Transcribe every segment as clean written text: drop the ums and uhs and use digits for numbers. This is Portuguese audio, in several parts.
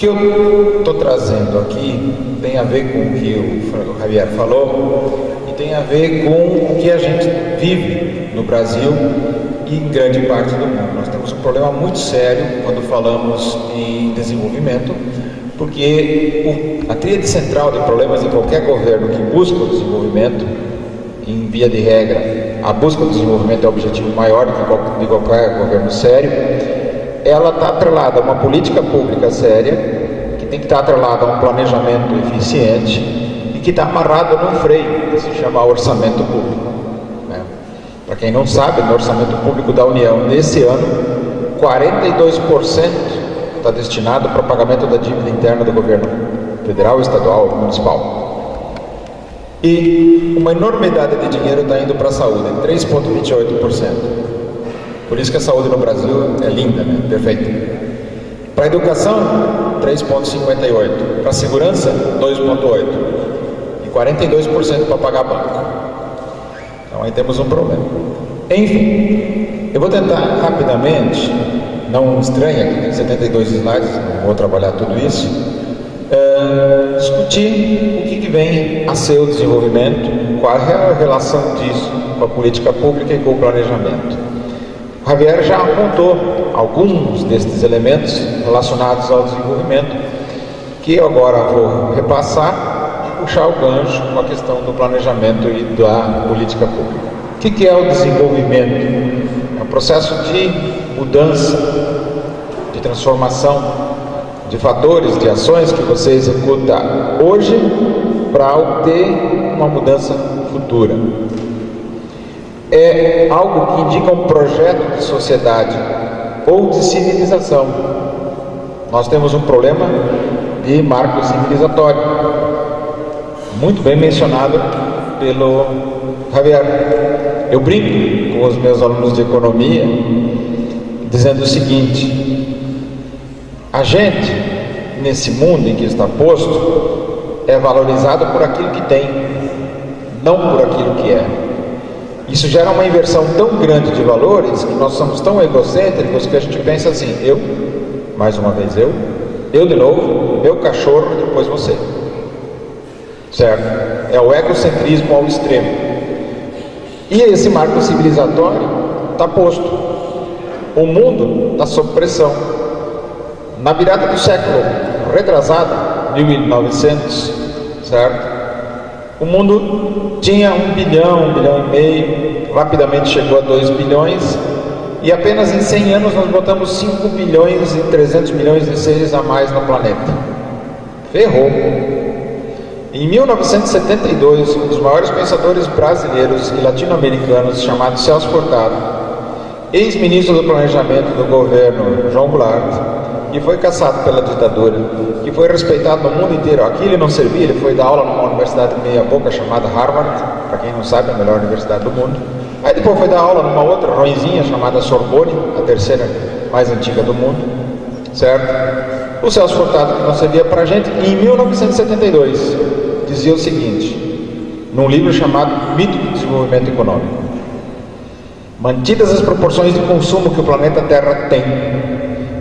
que eu estou trazendo aqui tem a ver com o que o Javier falou e tem a ver com o que a gente vive no Brasil e em grande parte do mundo. Nós temos um problema muito sério quando falamos em desenvolvimento, porque a tríade central de problemas de qualquer governo que busca o desenvolvimento, em via de regra, a busca do desenvolvimento é o objetivo maior de qualquer governo sério, ela está atrelada a uma política pública séria, que tem que estar atrelada a um planejamento eficiente e que está amarrado num freio, que se chama orçamento público. Para quem não sabe, no orçamento público da União, nesse ano, 42% está destinado para o pagamento da dívida interna do governo federal, estadual e municipal. E uma enormidade de dinheiro está indo para a saúde, 3,28%. Por isso que a saúde no Brasil é linda, né? Perfeita. Para a educação, 3,58%. Para a segurança, 2,8%. E 42% para pagar banco. Então aí temos um problema. Enfim, eu vou tentar rapidamente, não estranha, aqui tem 72 slides, não vou trabalhar tudo isso, discutir o que vem a ser o desenvolvimento, qual é a relação disso com a política pública e com o planejamento. O Javier já apontou alguns destes elementos relacionados ao desenvolvimento, que eu agora vou repassar e puxar o gancho com a questão do planejamento e da política pública. O que é o desenvolvimento? É um processo de mudança, de transformação, de fatores, de ações que você executa hoje para obter uma mudança futura. É algo que indica um projeto de sociedade ou de civilização. Nós temos um problema de marco civilizatório, muito bem mencionado pelo Javier. Eu brinco com os meus alunos de economia dizendo o seguinte: a gente, nesse mundo em que está posto, é valorizado por aquilo que tem, não por aquilo que é. Isso gera uma inversão tão grande de valores que nós somos tão egocêntricos que a gente pensa assim: eu, mais uma vez eu de novo, meu cachorro e depois você. Certo? É o egocentrismo ao extremo. E esse marco civilizatório está posto. O mundo está sob pressão. Na virada do século retrasado, 1900, certo? O mundo tinha 1 bilhão, 1,5 bilhão, rapidamente chegou a 2 bilhões, e apenas em 100 anos nós botamos 5 bilhões e 300 milhões de seres a mais no planeta. Ferrou. Em 1972, um dos maiores pensadores brasileiros e latino-americanos, chamado Celso Furtado, ex-ministro do Planejamento do governo João Goulart, que foi caçado pela ditadura, que foi respeitado no mundo inteiro. Aqui ele não servia, ele foi dar aula numa universidade meia boca chamada Harvard, para quem não sabe, a melhor universidade do mundo. Aí depois foi dar aula numa outra ruinzinha chamada Sorbonne, a terceira mais antiga do mundo, certo? O Celso Furtado, que não servia para a gente, em 1972, dizia o seguinte, num livro chamado Mito do Desenvolvimento Econômico: mantidas as proporções de consumo que o planeta Terra tem,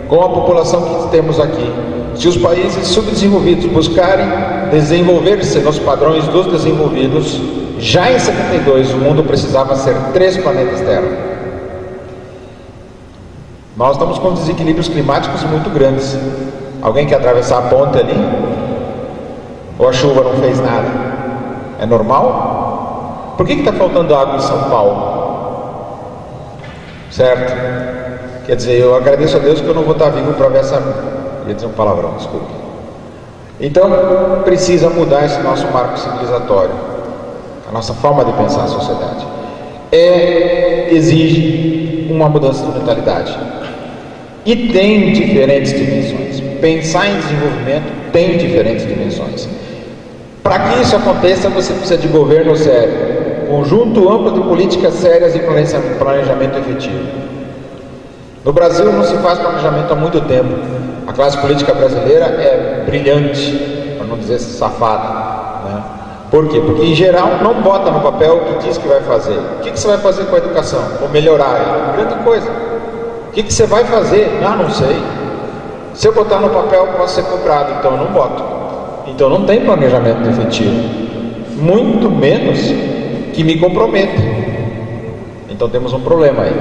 com a população que temos aqui, se os países subdesenvolvidos buscarem desenvolver-se nos padrões dos desenvolvidos, já em 72 o mundo precisava ser 3 planetas Terra. Nós estamos com desequilíbrios climáticos muito grandes. Alguém quer atravessar a ponte ali? Ou a chuva não fez nada? É normal? Por que está faltando água em São Paulo? Certo? Quer dizer, eu agradeço a Deus que eu não vou estar vivo para ver essa... Eu ia dizer um palavrão, desculpe. Então, precisa mudar esse nosso marco civilizatório, a nossa forma de pensar a sociedade. Exige uma mudança de mentalidade. E tem diferentes dimensões. Pensar em desenvolvimento tem diferentes dimensões. Para que isso aconteça, você precisa de governo sério, conjunto amplo de políticas sérias e planejamento efetivo. No Brasil não se faz planejamento há muito tempo. A classe política brasileira é brilhante, para não dizer safada, né? Por quê? Porque em geral não bota no papel o que diz que vai fazer. O que você vai fazer com a educação? Vou melhorar ela. Grande coisa. O que você vai fazer? Ah, não sei. Se eu botar no papel, posso ser cobrado, então eu não boto. Então não tem planejamento efetivo, muito menos que me comprometa. Então temos um problema aí.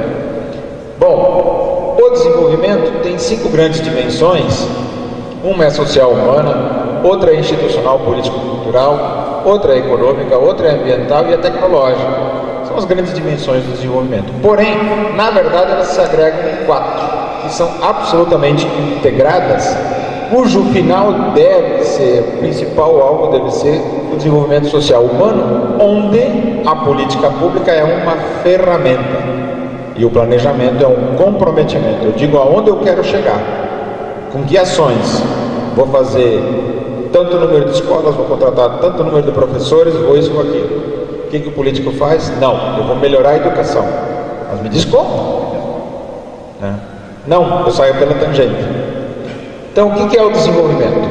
Bom, o desenvolvimento tem 5 grandes dimensões. Uma é social humana, outra é institucional, político-cultural, outra é econômica, outra é ambiental e a tecnológica. São as grandes dimensões do desenvolvimento. Porém, na verdade, elas se agregam em 4, que são absolutamente integradas, cujo final deve ser, o principal alvo deve ser o desenvolvimento social humano, onde a política pública é uma ferramenta e o planejamento é um comprometimento. Eu digo aonde eu quero chegar, com que ações vou fazer, tanto número de escolas, vou contratar tanto número de professores, vou isso ou aquilo. O que o político faz? Não, eu vou melhorar a educação. Mas me diz como? Não, eu saio pela tangente. Então, o que é o desenvolvimento?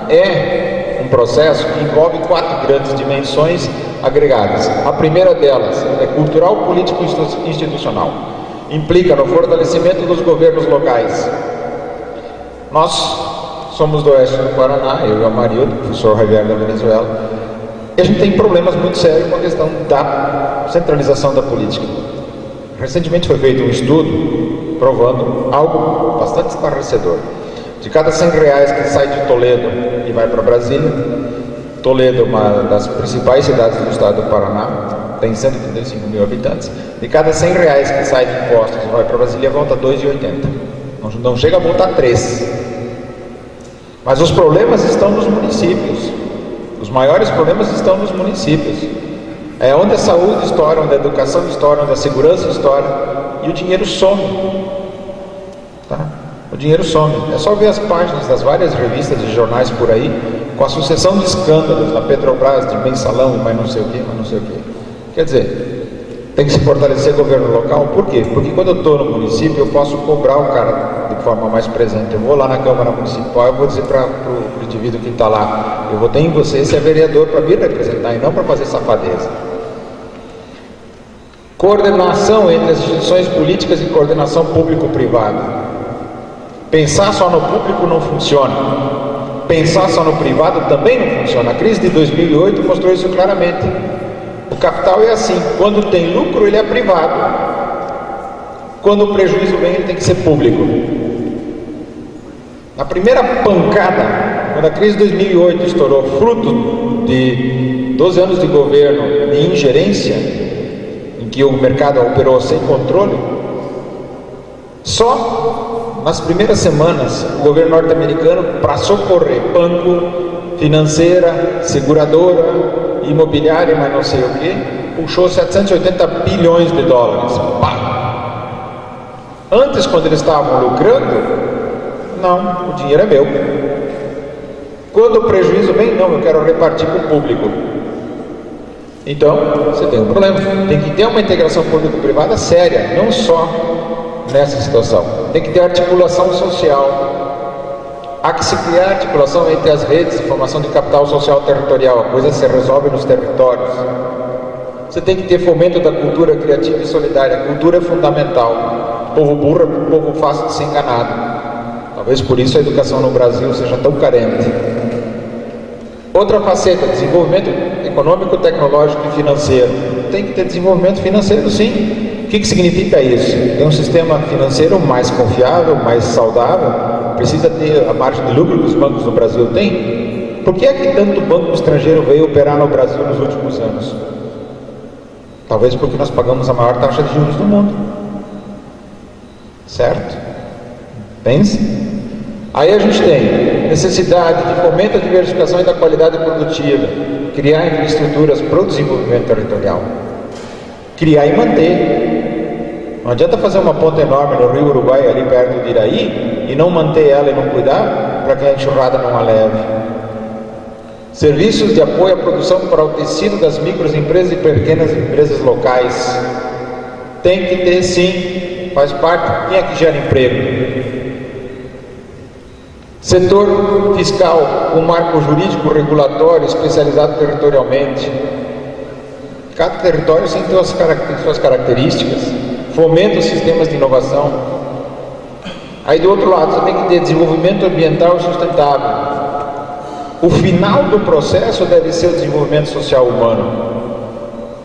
É um processo que envolve 4 grandes dimensões agregadas. A primeira delas é cultural, político e institucional. Implica no fortalecimento dos governos locais. Nós somos do oeste do Paraná, eu e o Amarildo, o professor Javier da Venezuela, e a gente tem problemas muito sérios com a questão da centralização da política. Recentemente foi feito um estudo provando algo bastante esclarecedor. De cada R$100 que sai de Toledo e vai para Brasília, Toledo é uma das principais cidades do estado do Paraná, tem 135 mil habitantes. De cada R$100 que sai de impostos e vai para Brasília, volta R$2,80. Não chega a voltar 3. Mas os problemas estão nos municípios. Os maiores problemas estão nos municípios. É onde a saúde estoura, onde a educação estoura, onde a segurança estoura, e o dinheiro some. O dinheiro some. É só ver as páginas das várias revistas e jornais por aí, com a sucessão de escândalos na Petrobras, de mensalão e mais não sei o que, mais não sei o que. Quer dizer, tem que se fortalecer o governo local. Por quê? Porque quando eu estou no município, eu posso cobrar o cara de forma mais presente. Eu vou lá na Câmara Municipal, eu vou dizer para o indivíduo que está lá, eu votei em você, esse é vereador para me representar e não para fazer safadeza. Coordenação entre as instituições políticas e coordenação público-privada. Pensar só no público não funciona. Pensar só no privado também não funciona. A crise de 2008 mostrou isso claramente. O capital é assim, quando tem lucro ele é privado, quando o prejuízo vem ele tem que ser público. Na primeira pancada, quando a crise de 2008 estourou, fruto de 12 anos de governo de ingerência, em que o mercado operou sem controle, só nas primeiras semanas o governo norte-americano, para socorrer banco, financeira, seguradora, imobiliária, mas não sei o que, puxou 780 bilhões de dólares. Pá! Antes, quando eles estavam lucrando, não, o dinheiro é meu. Quando o prejuízo vem, não, eu quero repartir com o público. Então, você tem um problema. Tem que ter uma integração público-privada séria, não só nessa situação. Tem que ter articulação social. Há que se criar articulação entre as redes de formação de capital social territorial. A coisa se resolve nos territórios. Você tem que ter fomento da cultura criativa e solidária. A cultura é fundamental. Povo burro é povo fácil de ser enganado. Talvez por isso a educação no Brasil seja tão carente. Outra faceta, desenvolvimento econômico, tecnológico e financeiro. Tem que ter desenvolvimento financeiro, sim. O que significa isso? Ter um sistema financeiro mais confiável, mais saudável. Precisa ter a margem de lucro que os bancos no Brasil têm. Por que é que tanto banco estrangeiro veio operar no Brasil nos últimos anos? Talvez porque nós pagamos a maior taxa de juros do mundo. Certo? Pense. Aí a gente tem necessidade de fomento da diversificação e da qualidade produtiva, criar infraestruturas para o desenvolvimento territorial, criar e manter. Não adianta fazer uma ponte enorme no Rio Uruguai, ali perto de Iraí, e não manter ela e não cuidar para que a enxurrada não a leve. Serviços de apoio à produção para o tecido das microempresas e pequenas empresas locais. Tem que ter, sim, faz parte. Quem é que gera emprego? Setor fiscal, um marco jurídico regulatório especializado territorialmente. Cada território tem suas características. Fomenta os sistemas de inovação. Aí do outro lado, você tem que ter desenvolvimento ambiental sustentável. O final do processo deve ser o desenvolvimento social humano,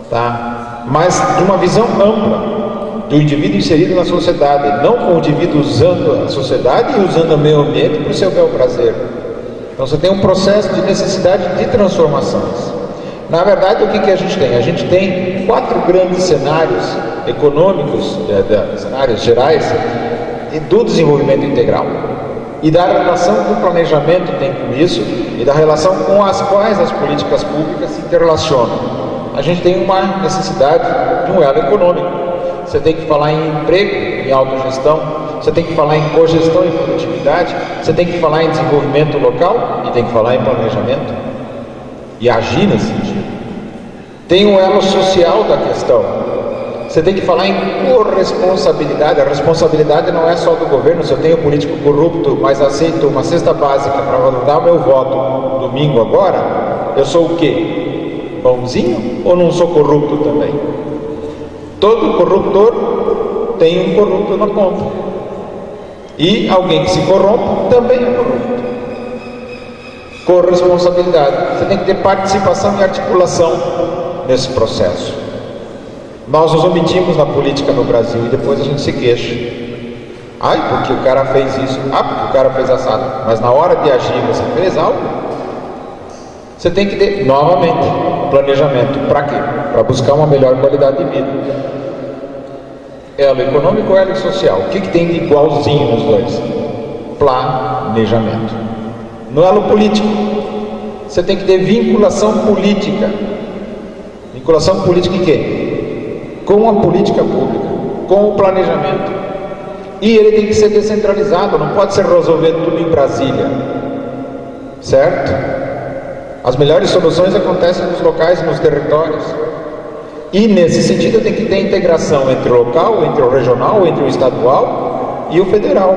tá? Mas de uma visão ampla, do indivíduo inserido na sociedade, não com o indivíduo usando a sociedade e usando o meio ambiente para o seu bel prazer. Então você tem um processo de necessidade de transformações. Na verdade, o que a gente tem? A gente tem 4 grandes cenários econômicos, cenários gerais, do desenvolvimento integral. E da relação que o planejamento tem com isso, e da relação com as quais as políticas públicas se interrelacionam. A gente tem uma necessidade de um elo econômico. Você tem que falar em emprego, em autogestão, você tem que falar em cogestão e produtividade, você tem que falar em desenvolvimento local e tem que falar em planejamento e agir nesse sentido. Tem um elo social da questão. Você tem que falar em corresponsabilidade. A responsabilidade não é só do governo. Se eu tenho político corrupto, mas aceito uma cesta básica para dar o meu voto domingo agora, eu sou o quê? Bonzinho ou não sou corrupto também? Todo corruptor tem um corrupto na ponta. E alguém que se corrompe também é corrupto. Corresponsabilidade. Você tem que ter participação e articulação nesse processo. Nós nos omitimos na política no Brasil e depois a gente se queixa. Ai, porque o cara fez isso. Ah, porque o cara fez assado. Mas na hora de agir, você fez algo? Você tem que ter, novamente, planejamento. Para quê? Para buscar uma melhor qualidade de vida. Elo econômico ou elo social? O que tem de igualzinho nos dois? Planejamento. No elo político, você tem que ter vinculação política. Vinculação política em quê? Com a política pública, com o planejamento. E ele tem que ser descentralizado, não pode ser resolvido tudo em Brasília. Certo? As melhores soluções acontecem nos locais, nos territórios. E nesse sentido tem que ter integração entre o local, entre o regional, entre o estadual e o federal.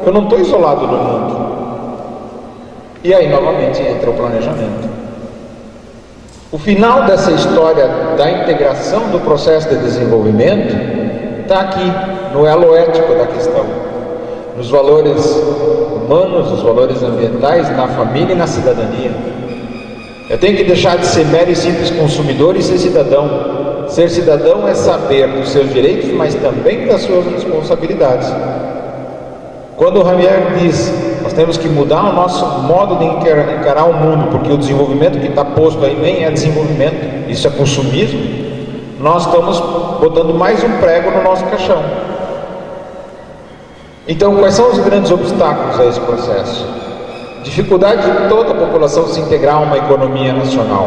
Eu não estou isolado no mundo. E aí novamente entra o planejamento. O final dessa história da integração do processo de desenvolvimento está aqui, no elo ético da questão, nos valores humanos, nos valores ambientais, na família e na cidadania. Eu tenho que deixar de ser mero e simples consumidor e ser cidadão. Ser cidadão é saber dos seus direitos, mas também das suas responsabilidades. Quando o Javier diz, nós temos que mudar o nosso modo de encarar o mundo, porque o desenvolvimento que está posto aí nem é desenvolvimento, isso é consumismo, nós estamos botando mais um prego no nosso caixão. Então, quais são os grandes obstáculos a esse processo? Dificuldade de toda a população se integrar a uma economia nacional,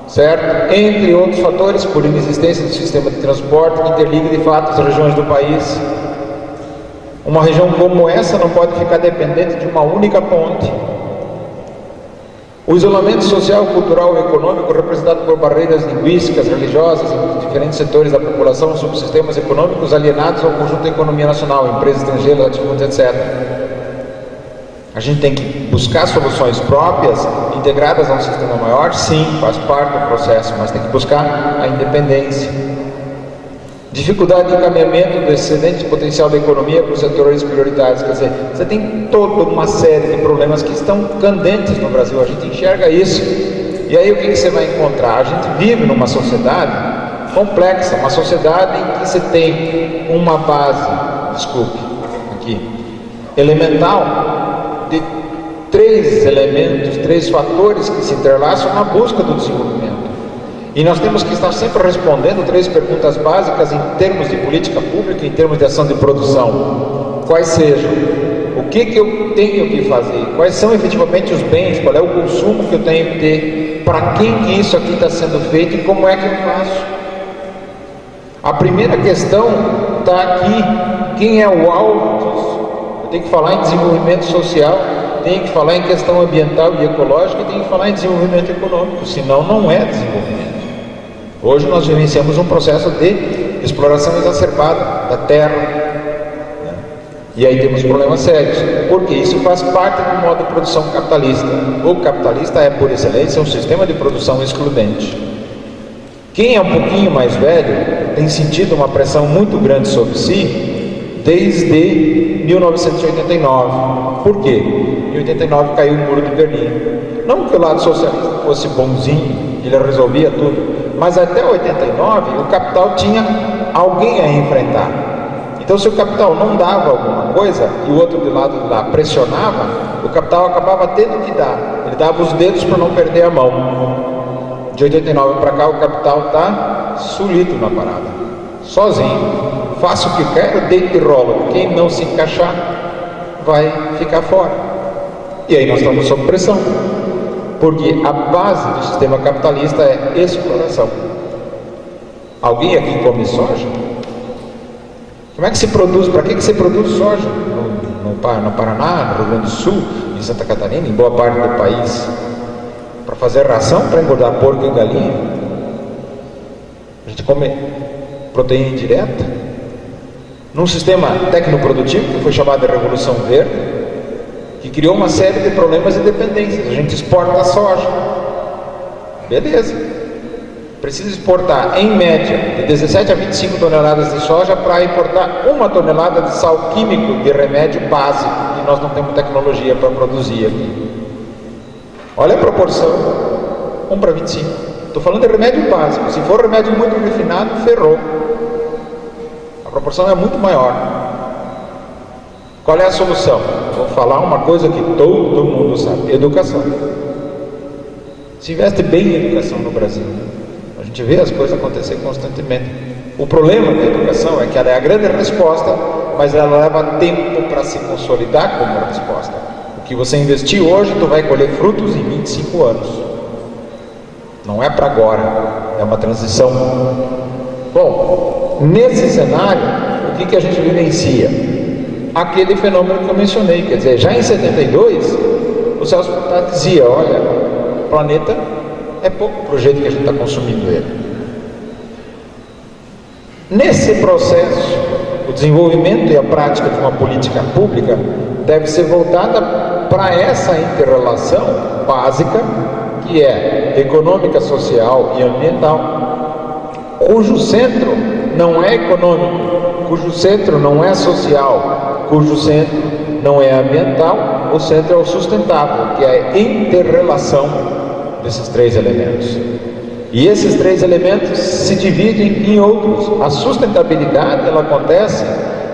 certo? Entre outros fatores, por inexistência do sistema de transporte que interliga de fato as regiões do país. Uma região como essa não pode ficar dependente de uma única ponte. O isolamento social, cultural e econômico representado por barreiras linguísticas, religiosas em diferentes setores da população, subsistemas econômicos alienados ao conjunto da economia nacional, empresas estrangeiras, latifúndios, etc. A gente tem que buscar soluções próprias, integradas a um sistema maior, sim, faz parte do processo, mas tem que buscar a independência. Dificuldade de encaminhamento do excedente potencial da economia para os setores prioritários, quer dizer, você tem toda uma série de problemas que estão candentes no Brasil, a gente enxerga isso, e aí o que você vai encontrar? A gente vive numa sociedade complexa, uma sociedade em que você tem uma base, elemental, de 3 elementos, 3 fatores que se interlaçam na busca do desenvolvimento. E nós temos que estar sempre respondendo 3 perguntas básicas em termos de política pública, em termos de ação de produção. Quais sejam? O que eu tenho que fazer? Quais são efetivamente os bens? Qual é o consumo que eu tenho que ter? Para quem que isso aqui está sendo feito e como é que eu faço? A primeira questão está aqui. Quem é o alvo disso? Eu tenho que falar em desenvolvimento social, tenho que falar em questão ambiental e ecológica e tenho que falar em desenvolvimento econômico, senão não é desenvolvimento. Hoje nós vivenciamos um processo de exploração exacerbada da terra, né? E aí temos problemas sérios, porque isso faz parte do modo de produção capitalista. O capitalista é, por excelência, um sistema de produção excludente. Quem é um pouquinho mais velho tem sentido uma pressão muito grande sobre si desde 1989. Por quê? Em 89 caiu o Muro de Berlim. Não que o lado socialista fosse bonzinho, ele resolvia tudo, mas até 89 o capital tinha alguém a enfrentar. Então, se o capital não dava alguma coisa e o outro de lado de lá pressionava, o capital acabava tendo que dar. Ele dava os dedos para não perder a mão. De 89 para cá, o capital está solido na parada, sozinho. Faça o que quer, deita e rola. Quem não se encaixar vai ficar fora. E aí nós estamos sob pressão, porque a base do sistema capitalista é exploração. Alguém aqui come soja? Como é que se produz? Para que se produz soja? No Paraná, no Rio Grande do Sul, em Santa Catarina, em boa parte do país. Para fazer ração, para engordar porco e galinha. A gente come proteína indireta. Num sistema tecnoprodutivo que foi chamado de Revolução Verde, que criou uma série de problemas e dependências. A gente exporta a soja. Beleza. Precisa exportar, em média, de 17 a 25 toneladas de soja para importar 1 tonelada de sal químico de remédio básico, e nós não temos tecnologia para produzir aqui. Olha a proporção, 1 para 25. Estou falando de remédio básico. Se for remédio muito refinado, ferrou. A proporção é muito maior. Qual é a solução? Vou falar uma coisa que todo mundo sabe: educação. Se investe bem em educação no Brasil. A gente vê as coisas acontecer constantemente. O problema da educação é que ela é a grande resposta, mas ela leva tempo para se consolidar como resposta. O que você investir hoje, tu vai colher frutos em 25 anos. Não é para agora, é uma transição. Bom, nesse cenário, o que a gente vivencia? Aquele fenômeno que eu mencionei, quer dizer, já em 72, o Celso Furtado dizia: olha, o planeta é pouco para o jeito que a gente está consumindo ele. Nesse processo, o desenvolvimento e a prática de uma política pública deve ser voltada para essa inter-relação básica, que é econômica, social e ambiental, cujo centro não é econômico, cujo centro não é social, cujo centro não é ambiental. O centro é o sustentável, que é a inter-relação desses 3 elementos. E esses 3 elementos se dividem em outros. A sustentabilidade, ela acontece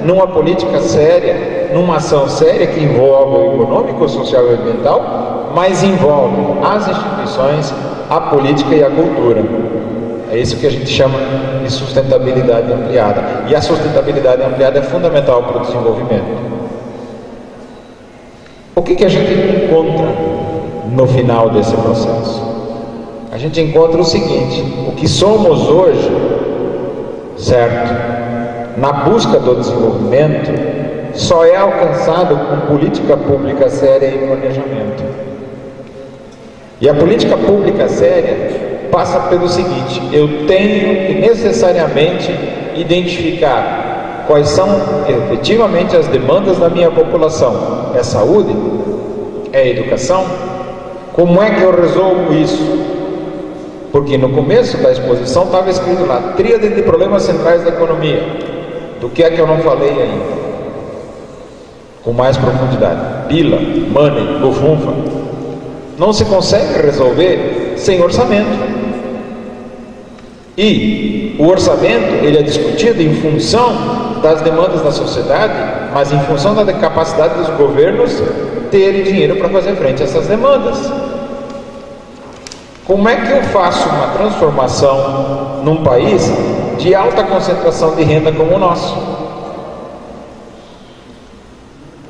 numa política séria, numa ação séria que envolve o econômico, o social e o ambiental, mas envolve as instituições, a política e a cultura. É isso que a gente chama de sustentabilidade ampliada. E a sustentabilidade ampliada é fundamental para o desenvolvimento. O que a gente encontra no final desse processo? A gente encontra o seguinte: o que somos hoje, certo, na busca do desenvolvimento, só é alcançado com política pública séria e planejamento. E a política pública séria passa pelo seguinte: eu tenho que necessariamente identificar quais são efetivamente as demandas da minha população. É saúde? É educação? Como é que eu resolvo isso? Porque no começo da exposição estava escrito lá: tríade de problemas centrais da economia. Do que é que eu não falei ainda? Com mais profundidade: pila, money, bufunfa. Não se consegue resolver sem orçamento. E o orçamento, ele é discutido em função das demandas da sociedade, mas em função da capacidade dos governos terem dinheiro para fazer frente a essas demandas. Como é que eu faço uma transformação num país de alta concentração de renda como o nosso?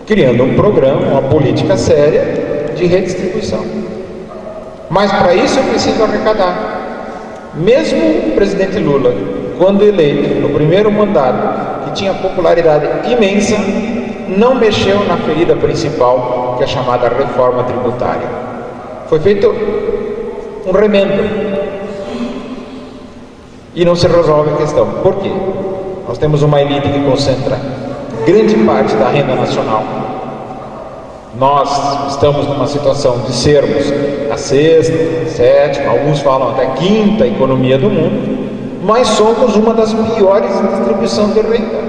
Criando um programa, uma política séria de redistribuição. Mas para isso eu preciso arrecadar. Mesmo o presidente Lula, quando eleito no primeiro mandato, que tinha popularidade imensa, não mexeu na ferida principal, que é a chamada reforma tributária. Foi feito um remendo e não se resolve a questão. Por quê? Nós temos uma elite que concentra grande parte da renda nacional. Nós estamos numa situação de sermos a 6ª, 7ª, alguns falam até 5ª economia do mundo, mas somos uma das piores em distribuição de renda.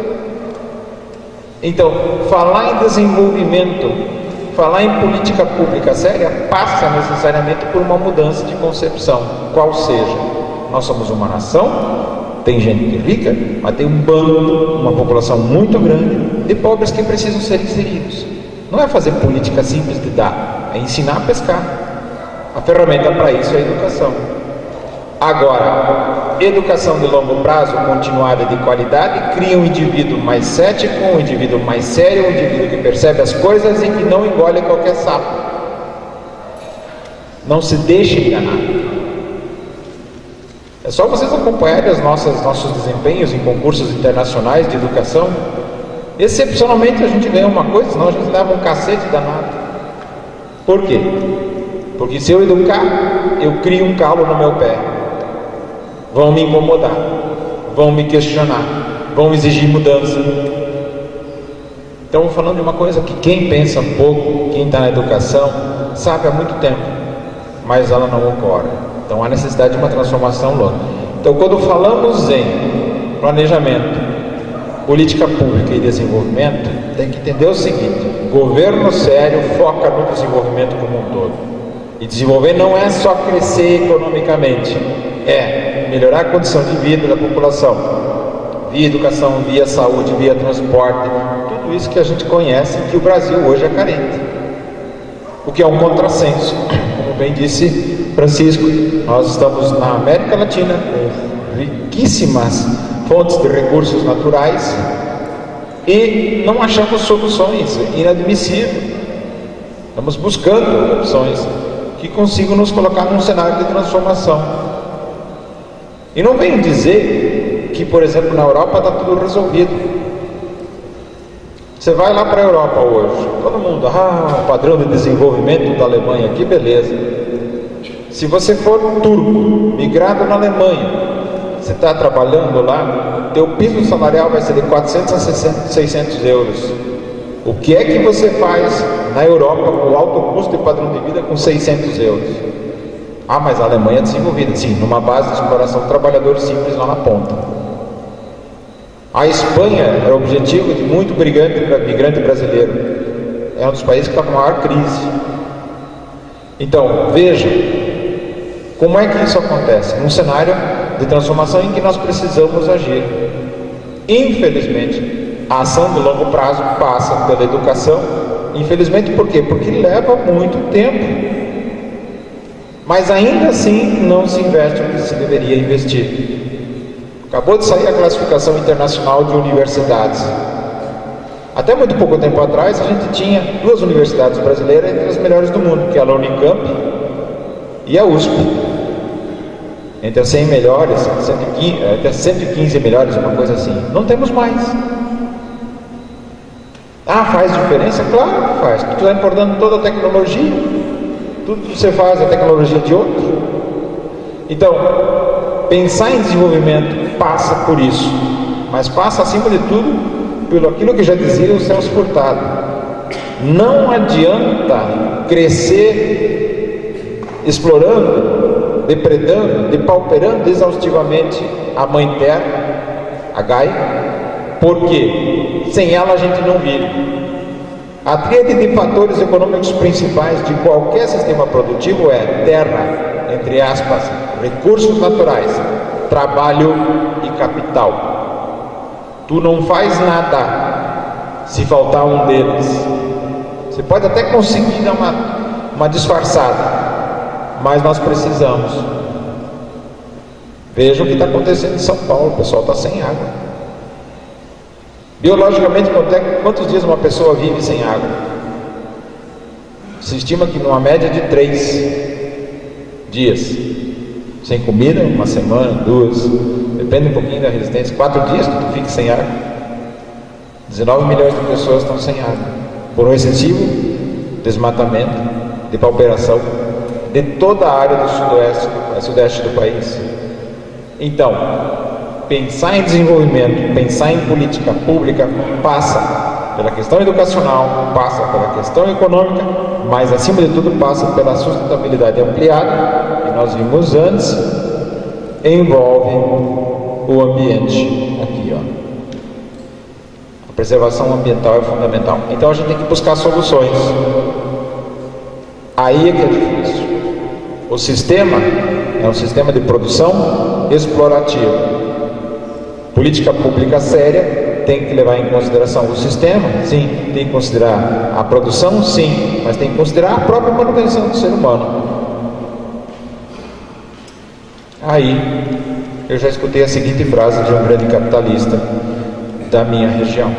Então, falar em desenvolvimento, falar em política pública séria, passa necessariamente por uma mudança de concepção, qual seja, nós somos uma nação, tem gente que é rica, mas tem um bando, uma população muito grande de pobres que precisam ser inseridos. Não é fazer política simples de dar, é ensinar a pescar. A ferramenta para isso é a educação. Agora, educação de longo prazo, continuada de qualidade, cria um indivíduo mais cético, um indivíduo mais sério, um indivíduo que percebe as coisas e que não engole qualquer sapo. Não se deixe enganar. É só vocês acompanharem os nossos desempenhos em concursos internacionais de educação. Excepcionalmente a gente ganha uma coisa, senão a gente leva um cacete danado. Por quê? Porque se eu educar, eu crio um calo no meu pé. Vão me incomodar, vão me questionar, vão exigir mudança. Então, falando de uma coisa que quem pensa um pouco, quem está na educação, sabe há muito tempo, mas ela não ocorre. Então, há necessidade de uma transformação longa. Então, quando falamos em planejamento, política pública e desenvolvimento, tem que entender o seguinte: governo sério foca no desenvolvimento como um todo. E desenvolver não é só crescer economicamente, é melhorar a condição de vida da população, via educação, via saúde, via transporte, tudo isso que a gente conhece que o Brasil hoje é carente, o que é um contrassenso. Como bem disse Francisco, nós estamos na América Latina com riquíssimas fontes de recursos naturais e não achamos soluções, inadmissível. Estamos buscando opções que consigam nos colocar num cenário de transformação. E não venho dizer que, por exemplo, na Europa está tudo resolvido. Você vai lá para a Europa hoje, todo mundo, o padrão de desenvolvimento da Alemanha, que beleza. Se você for turco, migrado na Alemanha, você está trabalhando lá, teu piso salarial vai ser de 400 a 600 euros. O que é que você faz na Europa com o alto custo e padrão de vida com 600 euros? Mas a Alemanha é desenvolvida, sim, numa base de exploração de trabalhadores simples lá na ponta. A Espanha é o objetivo de muito migrante brasileiro. É um dos países que está com a maior crise. Então, veja, como é que isso acontece? Num cenário de transformação em que nós precisamos agir. Infelizmente, a ação de longo prazo passa pela educação. Infelizmente, por quê? Porque leva muito tempo. Mas ainda assim não se investe o que se deveria investir. Acabou de sair a classificação internacional de universidades. Até muito pouco tempo atrás a gente tinha duas universidades brasileiras entre as melhores do mundo, que é a Unicamp e a USP. Entre as 100 melhores, 115, até 115 melhores, uma coisa assim. Não temos mais. Faz diferença? Claro que faz. Tu está importando toda a tecnologia. Tudo que você faz é tecnologia de outro. Então, pensar em desenvolvimento passa por isso, mas passa acima de tudo pelo aquilo que já dizia o Celso Furtado: não adianta crescer explorando, depredando, depauperando exaustivamente a mãe terra, a Gaia, porque sem ela a gente não vive. A tríade de fatores econômicos principais de qualquer sistema produtivo é terra, entre aspas, recursos naturais, trabalho e capital. Tu não faz nada se faltar um deles. Você pode até conseguir dar uma disfarçada, mas nós precisamos. Veja o que está acontecendo em São Paulo, o pessoal está sem água. Biologicamente, quantos dias uma pessoa vive sem água? Se estima que numa média de 3 dias. Sem comida, uma semana, 2, depende um pouquinho da resistência, 4 dias que tu fica sem água. 19 milhões de pessoas estão sem água, por um excessivo desmatamento, depauperação de toda a área do sudeste do país. Então, pensar em desenvolvimento, pensar em política pública passa pela questão educacional, passa pela questão econômica, mas acima de tudo passa pela sustentabilidade ampliada, que nós vimos antes, envolve o ambiente aqui, ó. A A preservação ambiental é fundamental. Então a gente tem que buscar soluções. Aí é que é difícil. O sistema é um sistema de produção explorativa. Política pública séria tem que levar em consideração o sistema, sim, tem que considerar a produção, sim, mas tem que considerar a própria manutenção do ser humano. Aí, eu já escutei a seguinte frase de um grande capitalista da minha região: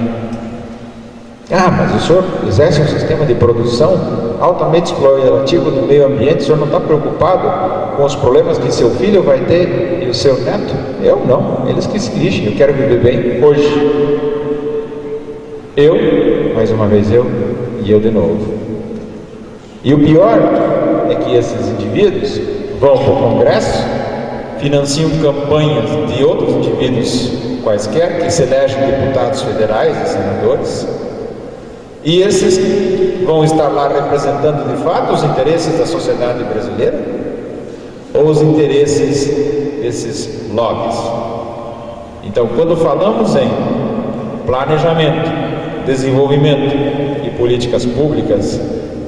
ah, mas o senhor exerce um sistema de produção altamente explorativo do meio ambiente, o senhor não está preocupado com os problemas que seu filho vai ter e o seu neto? Eu não, eles que se lixem, eu quero viver bem hoje. Eu, mais uma vez eu, e eu de novo. E o pior é que esses indivíduos vão para o Congresso, financiam campanhas de outros indivíduos quaisquer, que se elegem deputados federais e senadores, e esses vão estar lá representando de fato os interesses da sociedade brasileira ou os interesses desses lobbies. Então, quando falamos em planejamento, desenvolvimento e políticas públicas,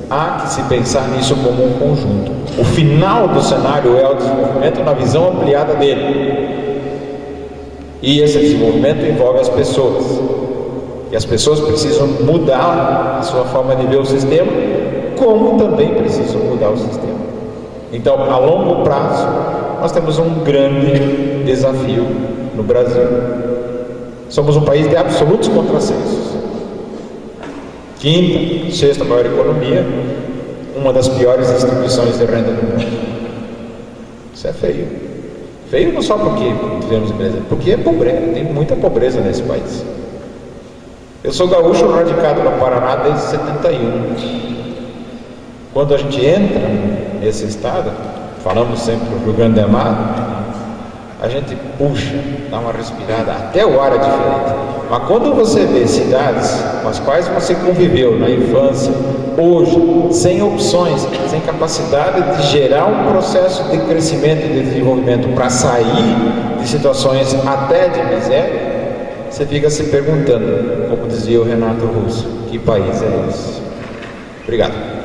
há que se pensar nisso como um conjunto. O final do cenário é o desenvolvimento na visão ampliada dele. E esse desenvolvimento envolve as pessoas. E as pessoas precisam mudar a sua forma de ver o sistema, como também precisam mudar o sistema. Então, a longo prazo, nós temos um grande desafio no Brasil. Somos um país de absolutos contrassensos. Quinta, sexta maior economia, uma das piores distribuições de renda do mundo. Isso é feio. Feio não só porque vivemos em Brasília, porque é pobreza, tem muita pobreza nesse país. Eu sou gaúcho radicado no Paraná desde 71. Quando a gente entra nesse estado, falamos sempre do Rio Grande do Mar, a gente puxa, dá uma respirada, até o ar é diferente. Mas quando você vê cidades com as quais você conviveu na infância, hoje, sem opções, sem capacidade de gerar um processo de crescimento e de desenvolvimento para sair de situações até de miséria, você fica se perguntando, como dizia o Renato Russo, que país é esse? Obrigado.